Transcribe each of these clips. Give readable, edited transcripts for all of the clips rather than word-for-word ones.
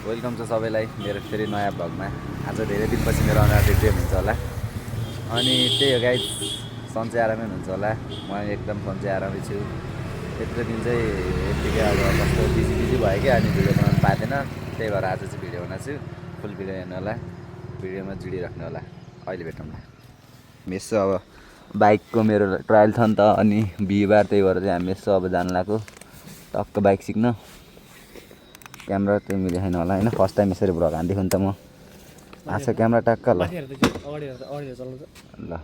Welcome छ सबैलाई मेरो फेरि नयाँ भ्लगमा। आज धेरै दिनपछि मेरो अनुहार देख्दै हुन्छ होला। अनि त्यही हो गाइस, सन्चै आरामै हुनुहुन्छ होला। म एकदम सन्चै आरामै छु। यत्रो दिन चाहिँ यत्तिकै अब कस्तो बिजी भयो कि अनि भिडियो बनाउनु पाएन। त्यही भएर आज चाहिँ भिडियो बनाएको छु। फुल भिडियो हेर्नु होला, भिडियोमा जोडिराख्नु होला। अहिले भेटौँ न। यसो अब बाइकको मेरो ट्रायल छ नि त, अनि बिहिबार, त्यही भएर चाहिँ हामी यसो अब जानु लाग्यो टक्क बाइक सिक्न। क्यामेरा त्यो मिले छैन होला होइन, फर्स्ट टाइम यसरी भ्लग हान्दैछु नि त म। आछ क्यामेरा टक्क ल ल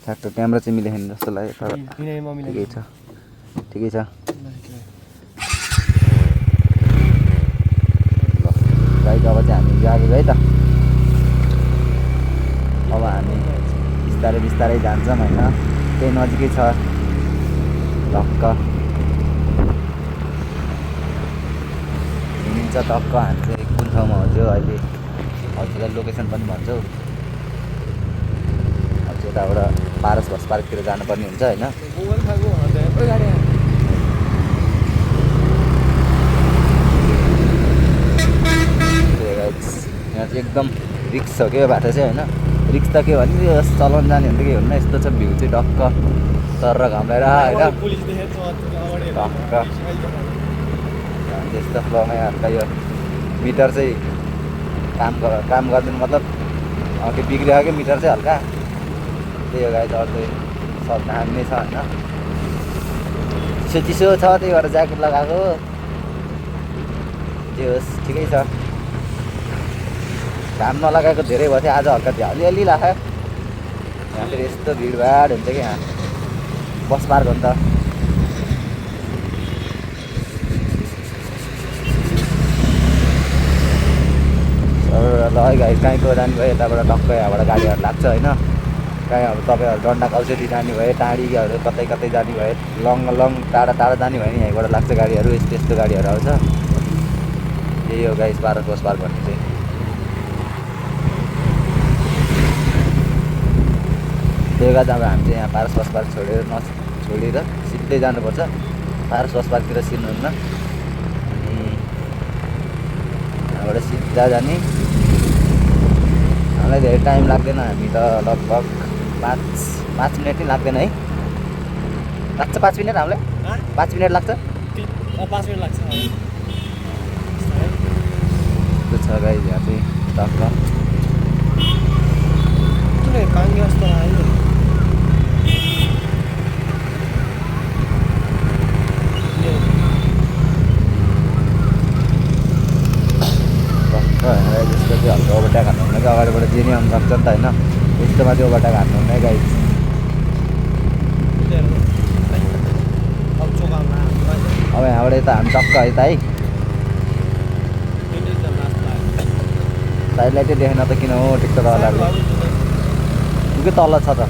ठ्याक्क क्यामेरा चाहिँ मिले छैन जस्तो लाग्यो, तर ठिकै छ ठिकै छ। ल बाइक अब चाहिँ हामी गएको है त। अब हामी बिस्तारै बिस्तारै जान्छौँ होइन, त्यही नजिकै छ टक्क हिँडिन्छ टक्क। हामी चाहिँ कुन ठाउँमा हो त्यो अहिले हजुरलाई लोकेसन पनि भन्छौँ। अब चाहिँ यताबाट पारस बस पार्कतिर जानुपर्ने हुन्छ होइन। यहाँ चाहिँ एकदम रिक्स छ क्या बाटो चाहिँ होइन। रिक्स त के भने चलाउनु जाने भने त के भन्नु, यस्तो छ भ्यू चाहिँ टक्क तर घाम लगाएर होइन टक्क त्यस्तो फ्लोमा हल्का यो मिटर चाहिँ काम गर्दैन, मतलब के बिग्रियो क्या मिटर चाहिँ हल्का। त्यही हो गाइस, अर्को सब घाम नै छ होइन, चिसो चिसो छ, त्यही भएर ज्याकेट लगाएको। जे होस् ठिकै छ, घाम नलगाएको धेरै भयो थियो, आज हल्का अलिअलि लाग्यो। यहाँ फेरि यस्तो भिडभाड हुन्छ कि यहाँ बस पार्क हो नि त। ल है गाइस, कहीँको जाने भयो यताबाट टक्क यहाँबाट गाडीहरू लाग्छ होइन। कहीँ अब तपाईँहरू डन्डा औषधी जाने भए, टाढीहरू कतै कतै जाने भए, लङ टाढा टाढा जाने भयो नि यहीँबाट लाग्छ गाडीहरू। यस्तो यस्तो गाडीहरू आउँछ। यही हो गाइस पारस बस पार्क भन्ने चाहिँ। त्यही भएर अब हामी चाहिँ यहाँ पारस बस पार्क छोडेर सिधै जानुपर्छ। पारस बस पार्कतिर सिर्नुहुन्न, अनि यहाँबाट सिधा जाने। हामीलाई धेरै टाइम लाग्दैन, हामी त लगभग 5 मिनट नै लाग्दैन है। लाग्छ 5 मिनट हामीलाई? 5 मिनट लाग्छ? 5 मिनट लाग्छ। त्यो छ गाइस यहाँ चाहिँ टक्क काङ्गे जस्तो लाग्यो। जस्तो चाहिँ हल्का ओभरट्याक हान्नु हुन्न कि अगाडिबाट जे नै आउनु सक्छ नि त होइन। यस्तोमा चाहिँ ओभरट्याक हान्नु हुन्न है गाइस। अब यहाँबाट यता हामी टक्क है त है। साइड लाइटै देखेन त किन हो टिकटक वालाले। उकै तल छ त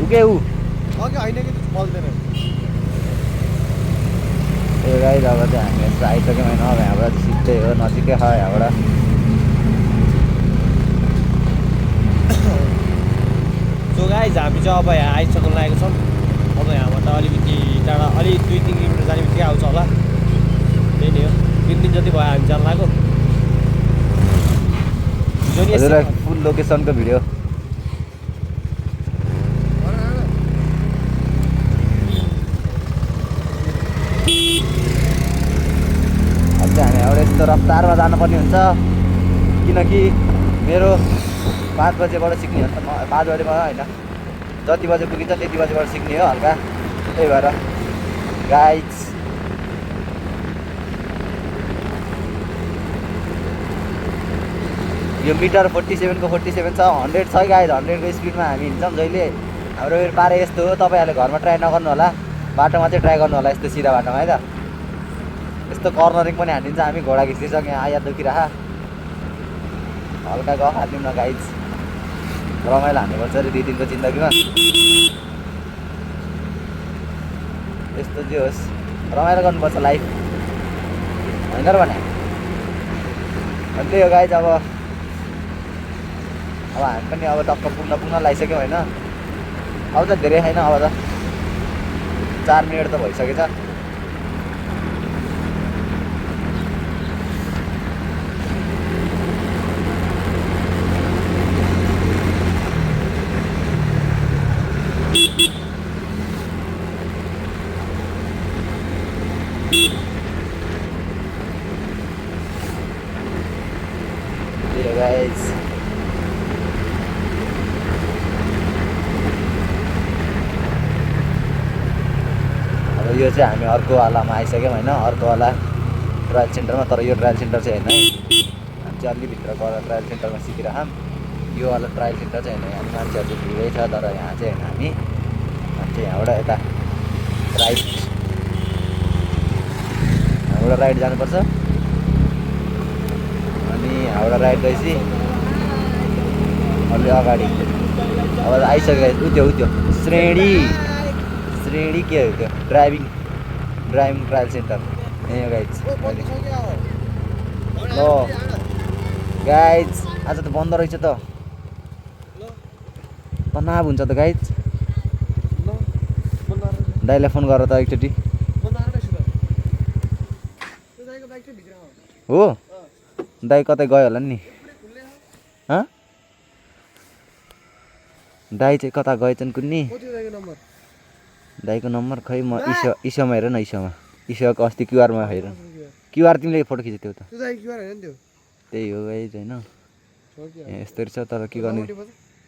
उकै ऊ ए गाइस। अब चाहिँ हामी यस्तो आइसक्यौँ होइन। अब यहाँबाट सिधै हो, नजिकै छ यहाँबाट। सो गाइस, हामी चाहिँ अब यहाँ आइसक्नु लागेको छौँ। अब यहाँबाट अलिकति टाढा, अलि 2-3 किलोमिटर जाने बित्तिकै आउँछ होला। त्यही नै हो, 3 दिन जति भयो हामी जानु लाग्यो। हजुरलाई फुल लोकेसनको भिडियो अब चाहिँ हामी एउटा यस्तो रफ्तारमा जानुपर्ने हुन्छ, किनकि मेरो 5 बजेबाट सिक्ने हो नि त। म 5 बजेबाट होइन, जति बजे पुगिन्छ त्यति बजेबाट सिक्ने हो हल्का। त्यही भएर गाइस यो मिटर 47 को 47 छ, 100 छ गाइस। 100 को स्पिडमा हामी हिँड्छौँ जहिले। हाम्रो पारे यस्तो हो, तपाईँहरूले घरमा ट्राई नगर्नु होला, बाटोमा चाहिँ ट्राई गर्नु होला यस्तो सिधा बाटोमा है त। यस्तो कर्नरिङ पनि हानिदिन्छ हामी, घोडा खिचिसक्यो यहाँ आया दुखिरह। हल्का गफ हालिदिउँ न गाइस, रमाइलो हान्नुपर्छ अरे 2 दिनको जिन्दगीमा। यस्तो जे होस् रमाइलो गर्नुपर्छ लाइफ होइन र भने। अनि त्यही हो गाइस, अब हामी पनि अब टक्क पुग्न लागिसक्यौँ होइन। अब त धेरै छैन, अब त 4 मिनट त भइसकेछ। Hey guys. अब यो चाहिँ हामी अर्को वालामा आइसक्यौँ होइन, अर्को वाला ट्रायल सेन्टरमा। तर यो ट्रायल सेन्टर चाहिँ होइन है, हामी चाहिँ अलि भित्र गएर ट्रायल सेन्टरमा सिकिरहौँ। यो वाला ट्रायल सेन्टर चाहिँ होइन, यहाँ मान्छेहरू चाहिँ भिडै छ। तर यहाँ चाहिँ होइन, हामी चाहिँ यहाँबाट यता राइट, यहाँबाट राइट जानुपर्छ। अनि यहाँबाट राइट गएपछि अलि अगाडि अब आइसक्यो। उत्यो श्रेणी के हो त्यो ड्राइभिङ ट्रायल सेन्टर यही हो गाइज। ल गाइज आज त बन्द रहेछ त, तनाव हुन्छ त गाइज। दाइलाई फोन गर त एकचोटि। हो दाइ कतै गयो होला नि। दाइ चाहिँ कता गएछन् कुन्नी। दाइको नम्बर खै म इस्योमा हेर न, इस्योको अस्ति क्युआरमा हेर। क्युआर तिमीले फोटो खिचेको थियौ त। त्यही हो गाइज होइन, यस्तो रहेछ। तर के गर्ने,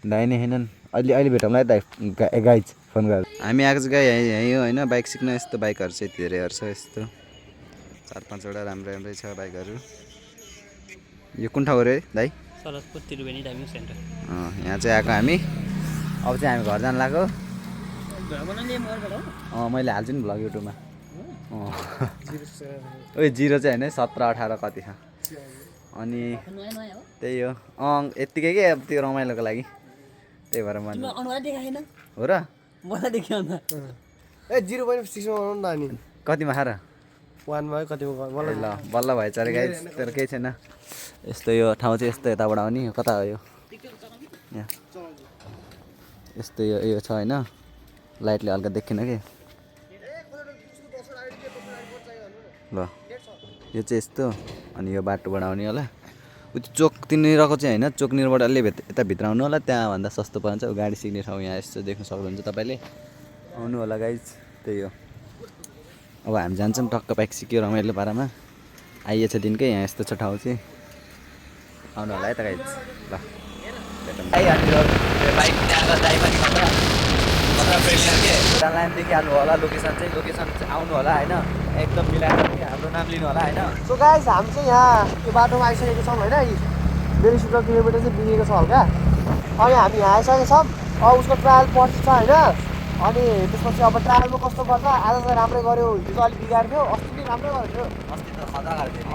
दाइ नै छैनन्। अहिले भेटौँला है दाइ गाइज फोन गरेर। हामी आएको चाहिँ यहीँ हो होइन, बाइक सिक्न। यस्तो बाइकहरू चाहिँ धेरैहरू छ, यस्तो 4-5वटा राम्रै छ बाइकहरू। यो कुन ठाउँ अरे दाइ? Saraspur Triveni driving centre. यहाँ चाहिँ आएको हामी। अब चाहिँ हामी घर जानु लाग्यो। मैले हाल्छु नि भ्लग युट्युबमा। ओइ 0 चाहिँ होइन, 17-18 कति छ। अनि त्यही हो यत्तिकै के अब त्यो रमाइलोको लागि, त्यही भएर म हो र। 0.6 कतिमा खाएर 1 भयो, कतिमा ल बल्ल भएछ अरे गाइज। तर केही छैन। यस्तो यो ठाउँ चाहिँ यस्तो यताबाट आउने। कता हो यो? यहाँ यस्तो यो छ होइन, लाइटले हल्का देखिन कि। ल यो चाहिँ यस्तो। अनि यो बाटोबाट आउने होला। उति चोकतिरको चाहिँ होइन, चोकनिरबाट अलि यता भित्र आउनु होला, त्यहाँभन्दा सस्तो पर्छ। गाडी सिक्ने ठाउँ यहाँ यस्तो देख्न सक्नुहुन्छ तपाईँले। आउनु होला गाइज, त्यही हो। अब हामी जान्छौँ टक्क बाइक सिक्यो रमाइलो पारामा। आइएछ दिनकै यहाँ यस्तो छ ठाउँ चाहिँ। आउनु होला है त गाइज। ल बाइक लाइनदेखि हाल्नु होला। लोकेसन चाहिँ आउनु होला होइन, एकदम मिलाएर हाम्रो नाम लिनु होला होइन। सो गाइस हामी चाहिँ यहाँ त्यो बाटोमा आइसकेको छौँ होइन। 2.5 किलोमिटर चाहिँ बिगेको छ हल्का। अनि हामी यहाँ आइसकेको छौँ। अब उसको ट्रायल पर्छ होइन। अनि त्यसपछि अब ट्रायलमा कस्तो पर्छ। आज चाहिँ राम्रै गऱ्यो, हिजो अलिक बिगार्थ्यो, अस्ति पनि राम्रै गरेको थियो।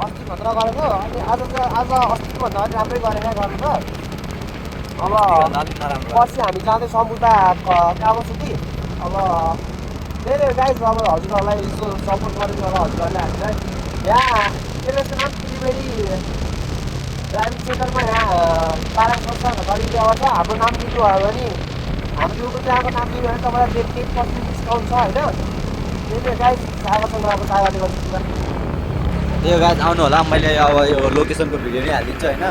अस्ति खतरा गरेको। अनि आज अस्तिभन्दा अलिक राम्रै गरेर गर्नु त। अब पछि हामी जाँदैछौँ उता कामसुकी। अब धेरै गाइज अब हजुरहरूलाई यसो सपोर्ट गरिदिनु होला हजुरहरूले हामीलाई। यहाँ के रहेछ नाम, त्रिवेणी ड्राइभिङ सेन्टरमा यहाँ पारा संस्था गरिदिनु आउँछ। हाम्रो नाम दिनुभयो भने, हाम्रो त्यहाँको नाम दिनुभयो भने तपाईँलाई 10% डिस्काउन्ट छ होइन। त्यही गाइज आएको छ अब कागजले गर्छु। त्यही हो गाइज, आउनु होला। मैले अब यो लोकेसनको भिडियो नै हालिदिन्छु होइन।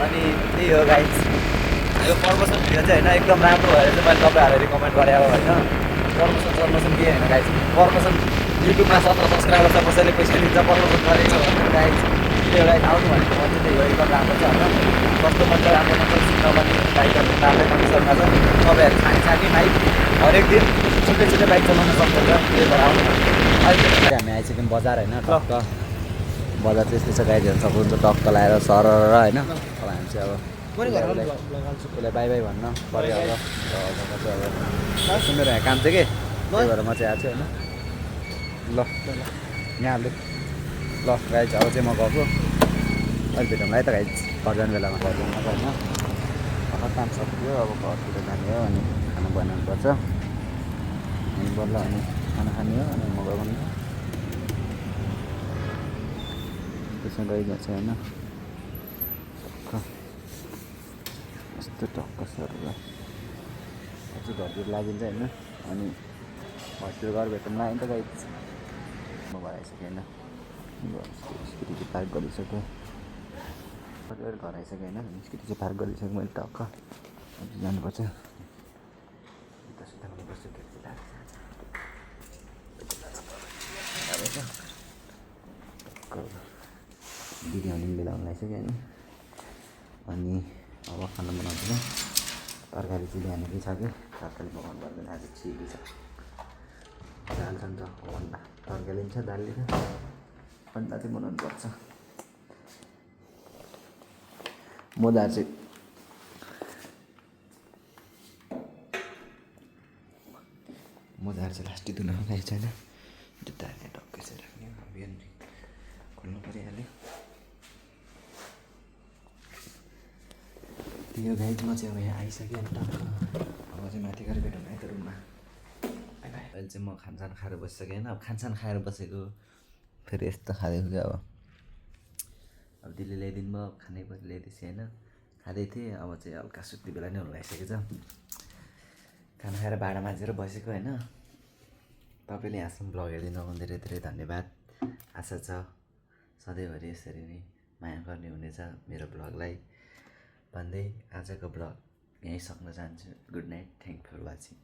अनि त्यही हो गाइज, यो प्रमोसन भिडियो चाहिँ होइन एकदम राम्रो भएर चाहिँ मैले तपाईँहरूले रिकमेन्ड गरेँ होइन। प्रमोसन के होइन गाइज, प्रमोसन युट्युबमा 17 सब्सक्राइबर छ, कसैले पैसा लिन्छ प्रमोसन गरेको छ भने गाइज। त्यो गाइज आउनु भनेको म चाहिँ त्यही हो, एकदम राम्रो छ होइन। कस्तो राम्रो सिक्न पनि बाइकहरू राम्रै कन्डिसनमा छ। तपाईँहरू सानी बाइक हरेक दिन छुट्टै बाइक चलाउन सक्नुहुन्छ। त्यही भएर आउनु अहिले हामी आइसक्यौँ बजार होइन। टक्क बजार चाहिँ यस्तो छ गाइज, हेर्न सक्नुहुन्छ। टक्क लगाएर सर होइन। अब हामी चाहिँ अब उसलाई बाई बाई भन्न पऱ्यो। अब मेरो यहाँ काम चाहिँ के, त्यही भएर म चाहिँ आएको छु होइन। ल यहाँ हाल्नु ल गाइज। अब चाहिँ म गएको, अहिले भेटौँला है त गाइज घर जाने बेलामा। घर जानु होइन, अब काम सक्यो। अब घरतिर जाने हो अनि खाना बनाउनु पर्छ। अनि बल्ल अनि खाना खाने हो। अनि म गएको त्यसमा गइदिएको छ होइन। यस्तो टक्क सर चाहिँ घरतिर लागिन्छ होइन। अनि घरतिर गएर भेटौँला होइन त गाइज। म घर आइसकेँ होइन, स्कुटी चाहिँ पार्क गरिसकेँ। घर आइसकेँ होइन, स्कुटी चाहिँ पार्क गरिसकेँ मैले। टक्क जानुपर्छ, यता सुत्ता गर्नुपर्छ। बिरयानी पनि बेलाउनु लागिसक्यो होइन अनि अब खाना बनाउँदैन तरकारी चाहिँ बिहानकै छ कि तरकारी पकाउनु पर्दैन आज छिटो छ दाल छ नि त अन्डा तरकारी पनि छ दालले त अन्डा चाहिँ बनाउनु पर्छ मोदाहरू चाहिँ लास्टै धुन लगाएको छैन जुत्ताहरू यहाँ टक्कै चाहिँ राख्ने बिहान खोल्नु परिहाल्यो त्यो गाइडमा चाहिँ अब यहाँ आइसक्यो नि टक्क अब चाहिँ माथि गएर भेटौँ है त रुममा अहिले चाहिँ म खानसान खाएर बसिसकेँ होइन अब खानसान खाएर बसेको फेरि यस्तो खाँदैछु क्या अब दिदीले ल्याइदिनु भयो खानै पनि ल्याइदिएपछि होइन खाँदै थिएँ अब चाहिँ हल्का सुत्ने बेला नै हुनु लागिसकेको छ खाना खाएर भाँडा माझेर बसेको होइन तपाईँले यहाँसम्म भ्लग हेरिदिनु भएको धेरै धेरै धन्यवाद आशा छ सधैँभरि यसरी नै माया गर्ने हुनेछ मेरो भ्लगलाई भन्दै आजको भ्लग यहीँ सक्न चाहन्छु good night thank for watching